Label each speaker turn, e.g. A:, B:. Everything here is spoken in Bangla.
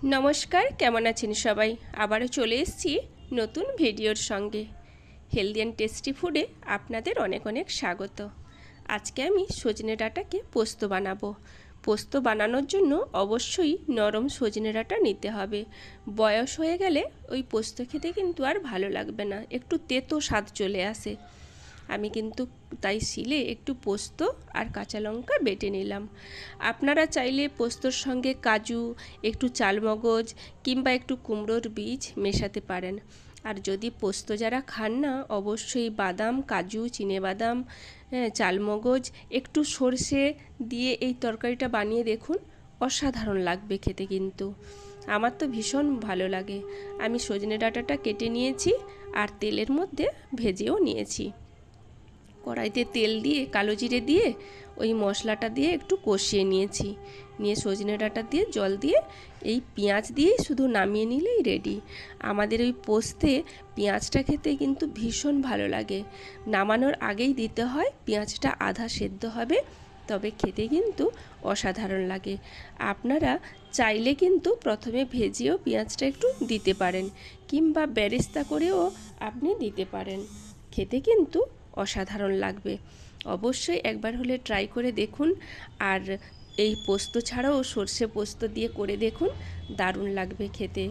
A: নমস্কার, কেমন আছেন সবাই? আবারও চলে এসেছি নতুন ভিডিওর সঙ্গে। হেলদি অ্যান্ড টেস্টি ফুডে আপনাদের অনেক অনেক স্বাগত। আজকে আমি সজনে ডাঁটাকে পোস্ত বানাবো। পোস্ত বানানোর জন্য অবশ্যই নরম সজনে ডাঁটা নিতে হবে। বয়স হয়ে গেলে ওই পোস্ত খেতে কিন্তু আর ভালো লাগবে না, একটু তেতো স্বাদ চলে আসে। আমি কিন্তু তাই শিলে একটু পোস্ত আর কাঁচা লঙ্কা বেটে নিলাম। আপনারা চাইলে পোস্তর সঙ্গে কাজু, একটু চালমগজ কিংবা একটু কুমড়োর বীজ মেশাতে পারেন। আর যদি পোস্ত যারা খান না, অবশ্যই বাদাম, কাজু, চিনেবাদাম, চালমগজ, একটু সর্ষে দিয়ে এই তরকারিটা বানিয়ে দেখুন, অসাধারণ লাগবে খেতে। কিন্তু আমার তো ভীষণ ভালো লাগে। আমি সজনে ডাঁটাটা কেটে নিয়েছি আর তেলের মধ্যে ভেজেও নিয়েছি। কড়াইতে তেল দিয়ে কালো জিরে দিয়ে ওই মশলাটা দিয়ে একটু কষিয়ে নিয়েছি। নিয়ে সজনে ডাঁটা দিয়ে জল দিয়ে এই পেঁয়াজ দিয়েই শুধু নামিয়ে নিলেই রেডি। আমাদের ওই পোস্তে পেঁয়াজটা খেতে কিন্তু ভীষণ ভালো লাগে। নামানোর আগেই দিতে হয়, পেঁয়াজটা আধা সেদ্ধ হবে, তবে খেতে কিন্তু অসাধারণ লাগে। আপনারা চাইলে কিন্তু প্রথমে ভেজেও পেঁয়াজটা একটু দিতে পারেন, কিংবা বেরেস্তা করেও আপনি দিতে পারেন। খেতে কিন্তু অসাধারণ লাগবে। অবশ্যই একবার হলে ট্রাই করে দেখুন। আর এই পোস্ত ছাড়াও সর্ষে পোস্ত দিয়ে করে দেখুন, দারুণ লাগবে খেতে।